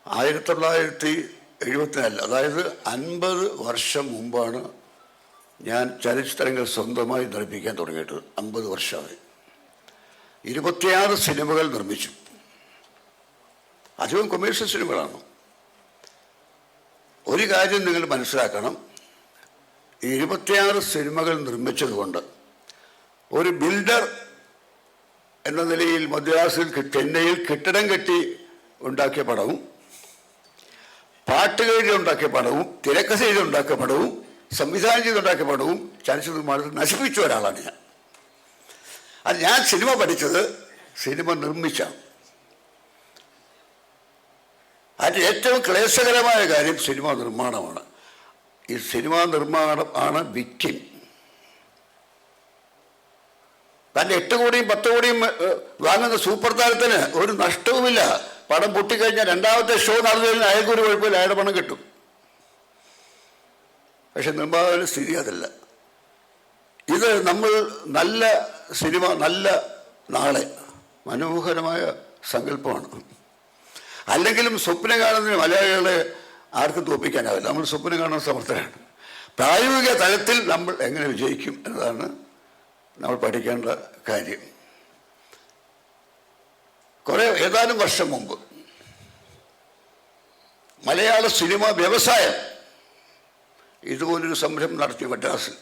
1974, അതായത് 50 വർഷം മുമ്പാണ് ഞാൻ ചലച്ചിത്രങ്ങൾ സ്വന്തമായി നിർമ്മിക്കാൻ തുടങ്ങിയിട്ട്. 50 വർഷമായി. 26 സിനിമകൾ നിർമ്മിച്ചു. അധികം കൊമേഴ്ഷ്യൽ സിനിമകളാണ്. ഒരു കാര്യം നിങ്ങൾ മനസ്സിലാക്കണം, ഈ 26 സിനിമകൾ നിർമ്മിച്ചതുകൊണ്ട് ഒരു ബിൽഡർ എന്ന നിലയിൽ മദ്രാസിൽ ചെന്നൈയിൽ കെട്ടിടം കെട്ടി ഉണ്ടാക്കിയ പടവും, പാട്ട് എഴുതി ഉണ്ടാക്കിയ പടവും, തിരക്കഥ എഴുതി ഉണ്ടാക്കിയ പടവും, സംവിധാനം ചെയ്തുണ്ടാക്കിയ പടവും ചലച്ചിത്ര നിർമ്മാണത്തിൽ നശിപ്പിച്ച ഒരാളാണ് ഞാൻ. അത് ഞാൻ സിനിമ പഠിച്ചത് സിനിമ നിർമ്മിച്ചാണ്. അതിന് ഏറ്റവും ക്ലേശകരമായ കാര്യം സിനിമ നിർമ്മാണമാണ്. ഈ സിനിമാ നിർമ്മാണം ആണ് വിക്കിൻ. തൻ്റെ 8 കോടിയും 10 കോടിയും വാങ്ങുന്ന സൂപ്പർ താരത്തിന് ഒരു നഷ്ടവുമില്ല. പടം പൊട്ടിക്കഴിഞ്ഞാൽ രണ്ടാമത്തെ ഷോ നടന്നതിന് അയാൾക്കൊരു കുഴപ്പമില്ല, അയാളുടെ പണം കിട്ടും. പക്ഷെ നിർമ്മാതാവിന് സ്ഥിതി അതല്ല. ഇത് നമ്മൾ നല്ല സിനിമ, നല്ല നാളെ, മനോഹരമായ സങ്കല്പമാണ്. അല്ലെങ്കിലും സ്വപ്നം കാണുന്നതിന് മലയാളികളെ ആർക്കും തോൽപ്പിക്കാനാവില്ല. നമ്മൾ സ്വപ്നം കാണുന്ന സമർത്ഥരാണ്. പ്രായോഗിക തലത്തിൽ നമ്മൾ എങ്ങനെ വിജയിക്കും എന്നതാണ് നമ്മൾ പഠിക്കേണ്ട കാര്യം. ഏതാനും വർഷം മുമ്പ് മലയാള സിനിമ വ്യവസായം ഇതുപോലൊരു സംരംഭം നടത്തി മദ്രാസിൽ.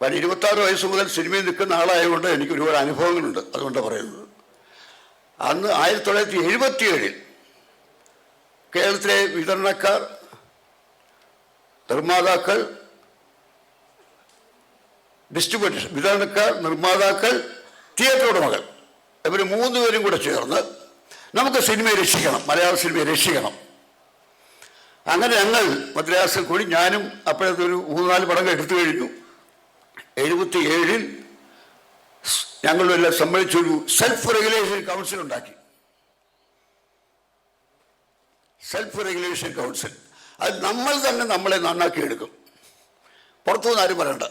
26 വയസ്സ് മുതൽ സിനിമയിൽ നിൽക്കുന്ന ആളായതുകൊണ്ട് എനിക്ക് ഒരുപാട് അനുഭവങ്ങളുണ്ട്. അതുകൊണ്ടാണ് പറയുന്നത്. അന്ന് 1977 കേരളത്തിലെ വിതരണക്കാർ, നിർമ്മാതാക്കൾ, ഡിസ്ട്രിബ്യൂട്ടേഴ്സ്, വിതരണക്കാർ, നിർമ്മാതാക്കൾ, തിയേറ്റർ ഉടമകൾ, ഇവർ 3 പേരും കൂടെ ചേർന്ന് നമുക്ക് സിനിമയെ രക്ഷിക്കണം, മലയാള സിനിമയെ രക്ഷിക്കണം. അങ്ങനെ ഞങ്ങൾ മദ്രാസിൽ കൂടി, ഞാനും അപ്പോഴത്തെ ഒരു 3-4 പടങ്ങൾ എടുത്തു കഴിഞ്ഞു. 77 ഞങ്ങളെല്ലാം സമ്മതിച്ചൊരു സെൽഫ് റെഗുലേഷൻ കൗൺസിൽ ഉണ്ടാക്കി. Self regulation council. അത് നമ്മൾ തന്നെ നമ്മളെ നന്നാക്കി എടുക്കും, പുറത്തുനിന്ന് ആരും പറയണ്ട.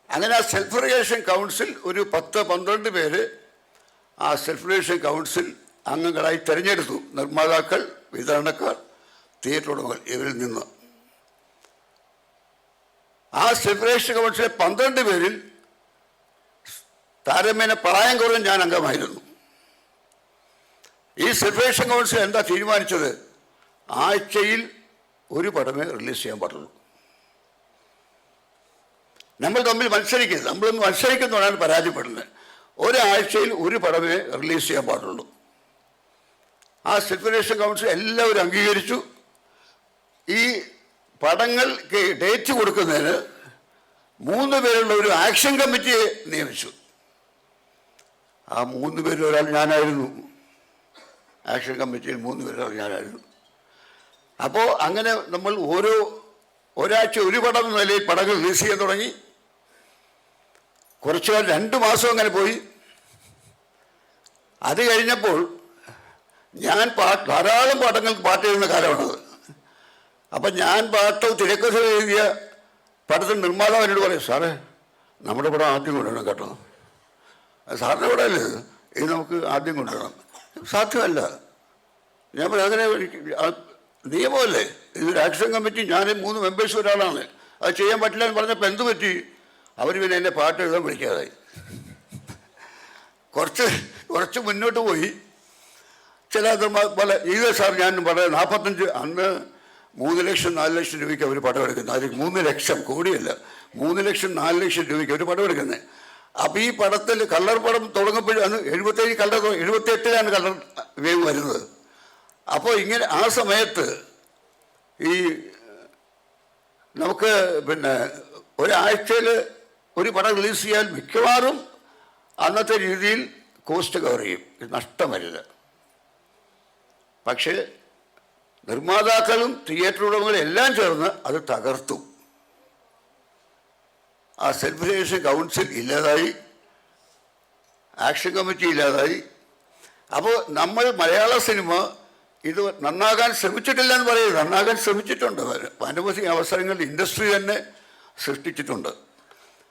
അങ്ങനെ ആ സെൽഫ് റെഗുലേഷൻ കൗൺസിൽ ഒരു 10-12 പേര് ആ സെൽഫ് റെഗുലേഷൻ കൗൺസിൽ അംഗങ്ങളായി തിരഞ്ഞെടുത്തു. നിർമ്മാതാക്കൾ, വിതരണക്കാർ, തിയേറ്റർ ഉടമകൾ, ഇവരിൽ നിന്ന്. ആ സെൽഫ് റെഗുലേഷൻ കൗൺസിലെ 12 പേരിൽ താരതമ്യേന പ്രായം കുറഞ്ഞ ഞാൻ അംഗമായിരുന്നു. ഈ സെൽഫ് റെഗുലേഷൻ കൗൺസിൽ എന്താ തീരുമാനിച്ചത്? ആഴ്ചയിൽ ഒരു പടമേ റിലീസ് ചെയ്യാൻ പാടുള്ളൂ. നമ്മൾ തമ്മിൽ മത്സരിക്കരുത്. നമ്മളൊന്ന് മത്സരിക്കുന്നതാണ് പരാജയപ്പെടുന്നത്. ഒരാഴ്ചയിൽ ഒരു പടമേ റിലീസ് ചെയ്യാൻ പാടുള്ളൂ. ആ സെൽഫ് റെഗുലേഷൻ കൗൺസിൽ എല്ലാവരും അംഗീകരിച്ചു. ഈ പടങ്ങൾക്ക് ഡേറ്റ് കൊടുക്കുന്നതിന് 3 പേരുള്ള ഒരു ആക്ഷൻ കമ്മിറ്റിയെ നിയമിച്ചു. ആ 3 പേരിൽ ഒരാൾ ഞാനായിരുന്നു. ആക്ഷൻ കമ്മിറ്റിയിൽ 3 പേരൊരാൾ ഞാനായിരുന്നു. അപ്പോൾ അങ്ങനെ നമ്മൾ ഒരാഴ്ച ഒരു പടം എന്ന നിലയിൽ പടങ്ങൾ റിലീസ് ചെയ്യാൻ തുടങ്ങി. കുറച്ചു കാലം 2 മാസം അങ്ങനെ പോയി. അത് കഴിഞ്ഞപ്പോൾ ഞാൻ ധാരാളം പടങ്ങൾക്ക് പാട്ട് എഴുതുന്ന കാലമാണത്. അപ്പം ഞാൻ പാട്ടോ തിരക്കഥ എഴുതിയ പടത്തിന് നിർമ്മാതാവ് എന്നോട് പറയും, സാറേ നമ്മുടെ പടം ആദ്യം കൊണ്ടുവരണം കേട്ടോ. സാറിൻ്റെ പടം അല്ലേ ഇത്, നമുക്ക് ആദ്യം കൊണ്ടുവരണം. സാധ്യമല്ല. ഞാൻ പറയും, അങ്ങനെ നിയമമല്ലേ, ഇതൊരു ആക്ഷൻ കമ്മിറ്റി, ഞാൻ 3 മെമ്പേഴ്സ് ഒരാളാണ്, അത് ചെയ്യാൻ പറ്റില്ല എന്ന് പറഞ്ഞപ്പോൾ എന്ത് പറ്റി? അവർ പിന്നെ എന്നെ പാട്ട് എഴുതാൻ വിളിക്കാതായി. കുറച്ച് മുന്നോട്ട് പോയി. ചില പല ഇത് സാർ ഞാൻ പറയാം 45 അന്ന് 3 ലക്ഷം 4 ലക്ഷം രൂപയ്ക്ക് അവർ പടം എടുക്കുന്നത്. അതിൽ 3 ലക്ഷം കോടിയല്ല, 3 ലക്ഷം 4 ലക്ഷം രൂപയ്ക്ക് അവർ പടം എടുക്കുന്നത്. അപ്പോൾ ഈ പടത്തിൽ കളർ പടം തുടങ്ങുമ്പോഴും അന്ന് 77 കളർ, 78 കളർ വേവ് വരുന്നത്. അപ്പോൾ ഇങ്ങനെ ആ സമയത്ത് ഈ നമുക്ക് പിന്നെ ഒരാഴ്ചയിൽ ഒരു പടം റിലീസ് ചെയ്യാൻ മിക്കവാറും അന്നത്തെ രീതിയിൽ കോസ്റ്റ് കവർ ചെയ്യും, നഷ്ടം വരില്ല. പക്ഷേ നിർമ്മാതാക്കളും തിയേറ്റർ ഉടമകളും എല്ലാം ചേർന്ന് അത് തകർത്തു. ആ സെൽഫ് റെഗുലേഷൻ കൗൺസിൽ ഇല്ലാതായി, ആക്ഷൻ കമ്മിറ്റി ഇല്ലാതായി. അപ്പോൾ നമ്മൾ മലയാള സിനിമ ഇത് നന്നാകാൻ ശ്രമിച്ചിട്ടില്ല എന്ന് പറയുന്നത്, നന്നാകാൻ ശ്രമിച്ചിട്ടുണ്ട്. അനവധി അവസരങ്ങൾ ഇൻഡസ്ട്രി തന്നെ സൃഷ്ടിച്ചിട്ടുണ്ട്.